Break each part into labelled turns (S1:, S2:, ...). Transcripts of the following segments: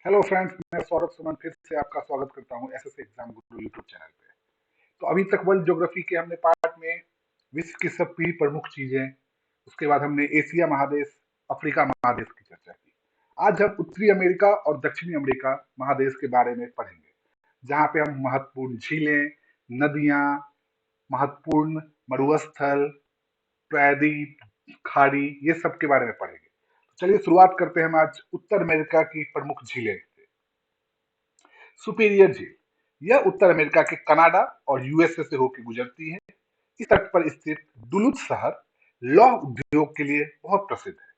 S1: Hello friends, मैं सौरभ सुमन फिर से आपका स्वागत करता हूं एसएससी एग्जाम गुरु यूट्यूब चैनल पे। तो अभी तक वर्ल्ड ज्योग्राफी के हमने पार्ट में विश्व की सब पी प्रमुख चीजें, उसके बाद हमने एशिया महादेश, अफ्रीका महादेश की चर्चा की। आज हम उत्तरी अमेरिका और दक्षिणी अमेरिका महादेश के बारे में पढ़ेंगे, जहाँ पे हम महत्वपूर्ण झीलें, नदियां, महत्वपूर्ण मरुस्थल, प्रायद्वीप, खाड़ी, ये सब के बारे में पढ़ेंगे। तो चलिए शुरुआत करते हैं हम आज उत्तर अमेरिका की प्रमुख झीलें से। सुपीरियर झील, यह उत्तर अमेरिका के कनाडा और यूएसए से होकर गुजरती है। इस तट पर स्थित डुलुथ शहर लौह उद्योग के लिए बहुत प्रसिद्ध है।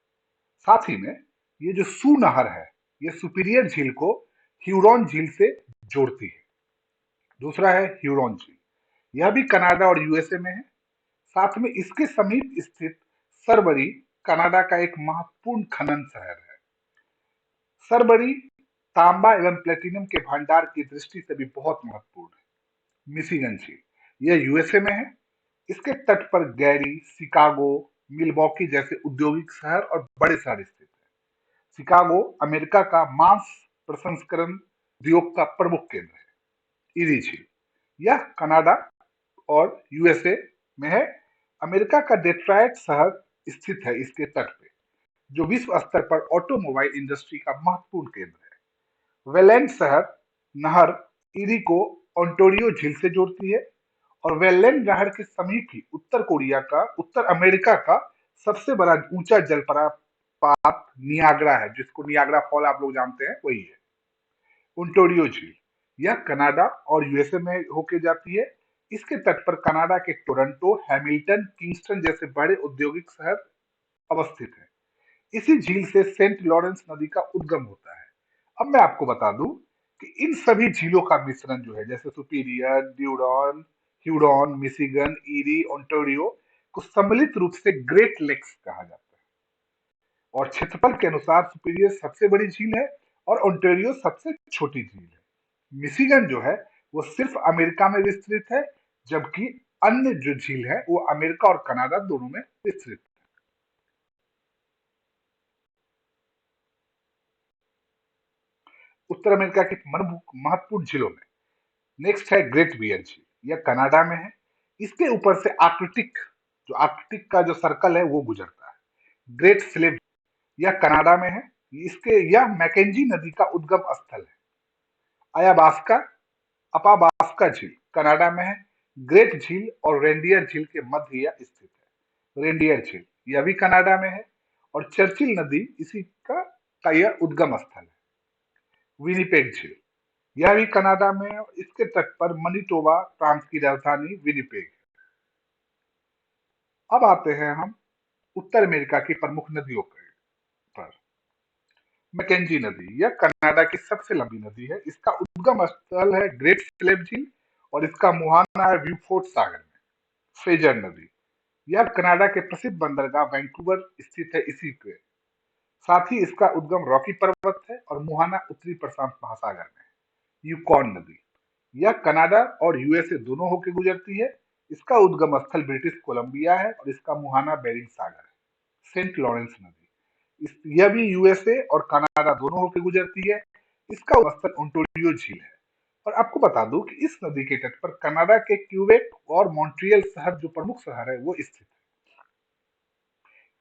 S1: साथ ही में ये जो सू नहर है, ये सुपीरियर झील को ह्यूरॉन झील से जोड़ती है। दूसरा है ह्यूरॉन झील, यह भी कनाडा और यूएसए में है। साथ में इसके समीप स्थित सरबरी कनाडा का एक महत्वपूर्ण खनन शहर है। सरबरी तांबा एवं प्लेटिनम के भंडार की दृष्टि से भी बहुत महत्वपूर्ण है। मिशिगन झील, यह यूएसए में है। इसके तट पर गैरी, शिकागो, मिलवॉकी जैसे औद्योगिक शहर और बड़े शहर स्थित हैं। शिकागो अमेरिका का मांस प्रसंस्करण उद्योग का प्रमुख केंद्र है। इरी झील, यह कनाडा और यूएसए में है। अमेरिका का डेट्रॉयट शहर स्थित है इसके तट पे, जो विश्व स्तर पर ऑटोमोबाइल इंडस्ट्री का महत्वपूर्ण केंद्र है। वेलेंड शहर नहर इरी को ओंटारियो झील से जोड़ती है, और वेलेंड नहर के समीप ही उत्तर अमेरिका का सबसे बड़ा ऊंचा जलप्रपात नियाग्रा है, जिसको नियाग्रा फॉल आप लोग जानते हैं, वही है। ओंटारियो झील, यह कनाडा और यूएसए में होके जाती है। इसके तट पर कनाडा के टोरंटो, हैमिल्टन, किंगस्टन जैसे बड़े औद्योगिक शहर अवस्थित हैं। इसी झील से सेंट लॉरेंस नदी का उद्गम होता है। अब मैं आपको बता दूं कि इन सभी झीलों का मिश्रण जो है, जैसे सुपीरियर, ड्यूरॉन, ह्यूरॉन, मिशिगन, ईरी, ओंटारियो, को सम्मिलित रूप से ग्रेट लेक्स कहा जाता है। और क्षेत्रफल के अनुसार सुपीरियर सबसे बड़ी झील है और ओंटारियो सबसे छोटी झील है। मिशिगन जो है वो सिर्फ अमेरिका में विस्तृत है, जबकि अन्य जो झील है वो अमेरिका और कनाडा दोनों में विस्तृत है। उत्तर अमेरिका की महत्वपूर्ण झीलों में नेक्स्ट है ग्रेट बियर झील, यह कनाडा में है। इसके ऊपर से आर्कटिक का जो सर्कल है वो गुजरता है। ग्रेट स्लेव, यह कनाडा में है। इसके यह मैकेंजी नदी का उद्गम स्थल है। अयाबास्का अपाबास्का झील कनाडा में है। ग्रेट झील और रेंडियर झील के मध्य यह स्थित है। रेंडियर झील, यह भी कनाडा में है। और चर्चिल नदी इसी का यह उद्गम स्थल है। विनिपेग झील, यह भी कनाडा में है और इसके तट पर मनीटोबा प्रांत की राजधानी विनिपेग है। अब आते हैं हम उत्तर अमेरिका की प्रमुख नदियों पर। मैकेंजी नदी, यह कनाडा की सबसे लंबी नदी है। इसका उद्गम स्थल है ग्रेट स्लेव झील और इसका मुहाना है ब्यूफोर्ट सागर में। फ्रेजर नदी, यह कनाडा के प्रसिद्ध बंदरगाह वैंकूवर स्थित है इसी पे। साथ ही इसका उद्गम रॉकी पर्वत है और मुहाना उत्तरी प्रशांत महासागर में है। यूकॉन नदी, यह कनाडा और यूएसए दोनों होकर गुजरती है। इसका उद्गम स्थल ब्रिटिश कोलंबिया है और इसका मुहाना बेरिंग सागर है। सेंट लॉरेंस नदी, यह भी यूएसए और कनाडा दोनों होकर गुजरती है। इसका उद्गम स्थल ओंटारियो झील है। और आपको बता दूं कि इस नदी के तट पर कनाडा के क्यूबेक और मॉन्ट्रियल शहर जो प्रमुख शहर है वो स्थित है।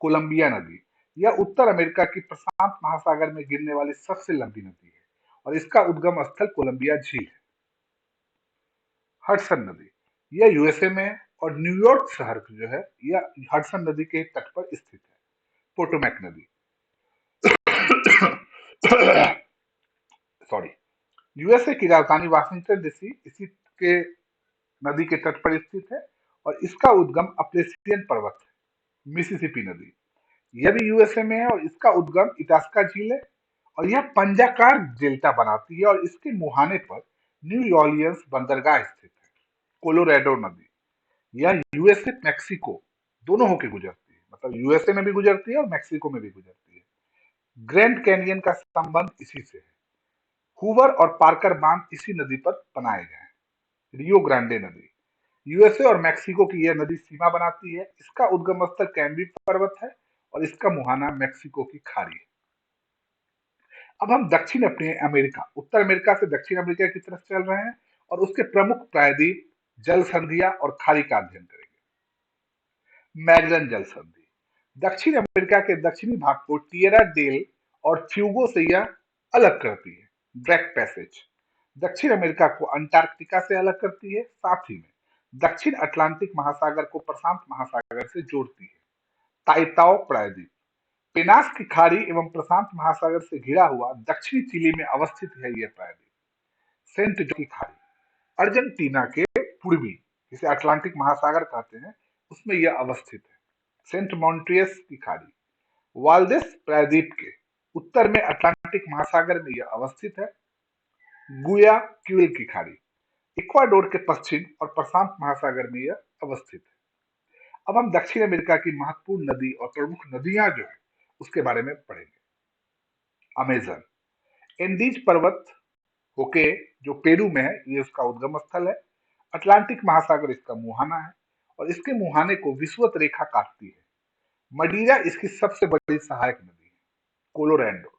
S1: कोलंबिया नदी, यह उत्तर अमेरिका की प्रशांत महासागर में गिरने वाली सबसे लंबी नदी है और इसका उद्गम स्थल कोलंबिया झील है। हडसन नदी, यह यूएसए में है और न्यूयॉर्क शहर जो है यह हडसन नदी के तट पर स्थित है। पोटोमैक नदी सॉरी, यूएसए की राजधानी वाशिंगटन डीसी इसी के नदी के तट पर स्थित है और इसका उद्गम अप्लेसियन पर्वत है। मिसिसिपी नदी, यह भी यूएसए में है और इसका उद्गम इटास्का झील है और यह पंजाकार डेल्टा बनाती है और इसके मुहाने पर न्यू ऑर्लियंस बंदरगाह स्थित है। कोलोराडो नदी, यह यूएसए मैक्सिको दोनों होकर गुजरती है, मतलब यूएसए में भी गुजरती है और मैक्सिको में भी गुजरती है। ग्रैंड कैनियन का संबंध इसी से है। हूवर और पार्कर बांध इसी नदी पर बनाए गए हैं। रियो ग्रांडे नदी, यूएसए और मैक्सिको की यह नदी सीमा बनाती है। इसका उद्गम स्थल कैम्ब्री पर्वत है और इसका मुहाना मैक्सिको की खाड़ी है। अब हम दक्षिण अपने अमेरिका, उत्तर अमेरिका से दक्षिण अमेरिका की तरफ चल रहे हैं और उसके प्रमुख प्रायद्वीप, जल संधियां और खाड़ी का अध्ययन करेंगे। मैगलन जल संधि दक्षिण अमेरिका के दक्षिणी भाग को टिएरा डेल और फ्यूगो से यह अलग करती है। ड्रैक पैसेज दक्षिण अमेरिका को अंटार्कटिका से अलग करती है, साथ ही में दक्षिण अटलांटिक महासागर को प्रशांत महासागर से जोड़ती है। ताइताओ प्रायद्वीप पेनास की खाड़ी एवं प्रशांत महासागर से घिरा हुआ दक्षिणी चिली में अवस्थित है यह प्रायद्वीप। सेंट जो की खाड़ी अर्जेंटीना के पूर्वी, जिसे अटलांटिक महासागर कहते हैं, उसमें यह अवस्थित है। सेंट मॉन्ट्रियस की खाड़ी वाल्देस प्रायद्वीप के उत्तर में अटलांटिक महासागर में यह अवस्थित है। गुयाक्विल की खाड़ी इक्वाडोर के पश्चिम और प्रशांत महासागर में यह अवस्थित है। अब हम दक्षिण अमेरिका की महत्वपूर्ण नदी और प्रमुख नदियां जो है उसके बारे में पढ़ेंगे। अमेजन एंडीज पर्वत होके जो पेरू में है, ये उसका उद्गम स्थल है। अटलांटिक महासागर इसका मुहाना है और इसके मुहाने को विषुवत रेखा काटती है। मडीरा इसकी सबसे बड़ी सहायक नदी है। कोलोराडो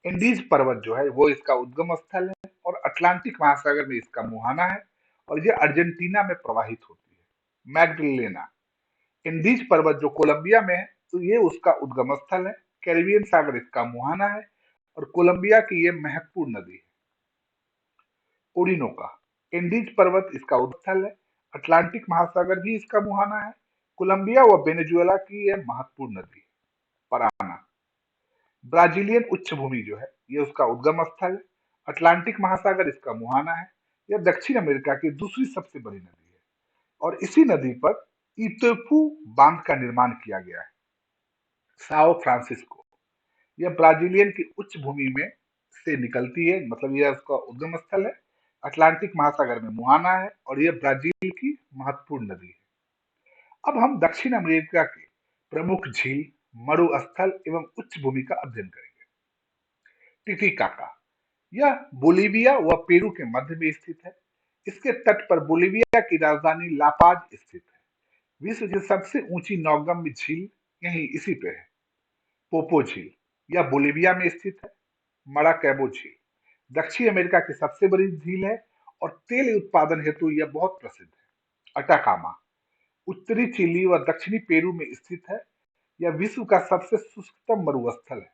S1: एंडीज पर्वत जो है वो इसका उद्गम स्थल है और अटलांटिक महासागर में इसका मुहाना है और यह अर्जेंटीना में प्रवाहित होती है। मैग्डलेना एंडीज पर्वत जो कोलंबिया में है, तो ये उसका उद्गम स्थल है। कैरिबियन सागर इसका मुहाना है और कोलंबिया की ये महत्वपूर्ण नदी है। ओरिनोका एंडीज पर्वत इसका उद्गम स्थल है। अटलांटिक महासागर भी इसका मुहाना है। कोलंबिया व वेनेजुएला की यह महत्वपूर्ण नदी है। पराना ब्राजीलियन उच्च भूमि जो है ये उसका उद्गम स्थल है। अटलांटिक महासागर इसका मुहाना है। यह दक्षिण अमेरिका की दूसरी सबसे बड़ी नदी है और इसी नदी पर इतोपू बांध का निर्माण किया गया है। साओ फ्रांसिस्को यह ब्राजीलियन की उच्च भूमि में से निकलती है, मतलब यह उसका उद्गम स्थल है। अटलांटिक महासागर में मुहाना है और यह ब्राजील की महत्वपूर्ण नदी है। अब हम दक्षिण अमेरिका के प्रमुख झील, मरुस्थल एवं उच्च भूमि का अध्ययन करेंगे। टिटिकाका यह बोलीविया व पेरू के मध्य में स्थित है। इसके तट पर बोलीविया की राजधानी लापाज स्थित है। विश्व की सबसे ऊंची नौगम्य झील यही इसी पे है। पोपो झील यह बोलीविया में स्थित है। मराकैबो झील दक्षिण अमेरिका की सबसे बड़ी झील है और तेल उत्पादन हेतु यह बहुत प्रसिद्ध है। अटाकामा उत्तरी चिली व दक्षिणी पेरू में स्थित है। यह विश्व का सबसे शुष्कतम मरुस्थल है।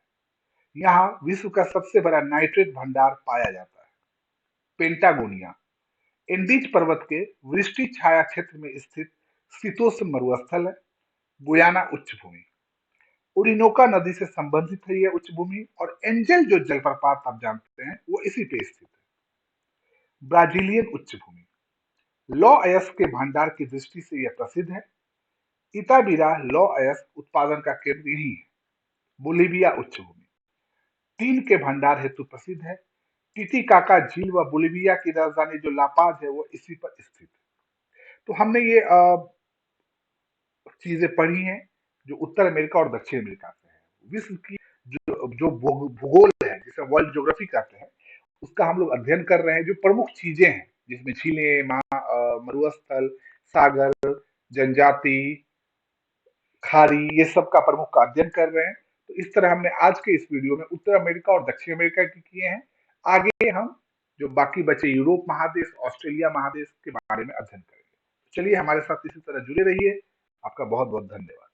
S1: यहाँ विश्व का सबसे बड़ा नाइट्रेट भंडार पाया जाता है। पेंटागोनिया एंडीज पर्वत के वृष्टि छाया क्षेत्र में स्थित शीतोष्ण मरुस्थल है। गुयाना उच्च भूमि ओरिनोका नदी से संबंधित है यह उच्च भूमि और एंजल जो जलप्रपात आप जानते हैं वो इसी पे स्थित है। ब्राजीलियन उच्च भूमि लॉ अयस्क के भंडार की दृष्टि से यह प्रसिद्ध है। इताबिरा लॉ अयस्क उत्पादन का केंद्र यही है। बोलीविया उच्च भूमि टीन के भंडार हेतु प्रसिद्ध है। टिटिकाका झील व बोलीविया की राजधानी जो लापाज है वो इसी पर स्थित है। तो हमने ये चीजें पढ़ी हैं जो उत्तर अमेरिका और दक्षिण अमेरिका से है। विश्व की जो भूगोल है, जिसे वर्ल्ड ज्योग्राफी कहते हैं, उसका हम लोग अध्ययन कर रहे हैं। जो प्रमुख चीजें हैं जिसमें झीलें, मरुस्थल, सागर, जनजाति, खाड़ी, ये सब का प्रमुख का अध्ययन कर रहे हैं। तो इस तरह हमने आज के इस वीडियो में उत्तर अमेरिका और दक्षिण अमेरिका की किए हैं। आगे हम जो बाकी बचे यूरोप महादेश, ऑस्ट्रेलिया महादेश के बारे में अध्ययन करेंगे। चलिए हमारे साथ इसी तरह जुड़े रहिए। आपका बहुत बहुत धन्यवाद।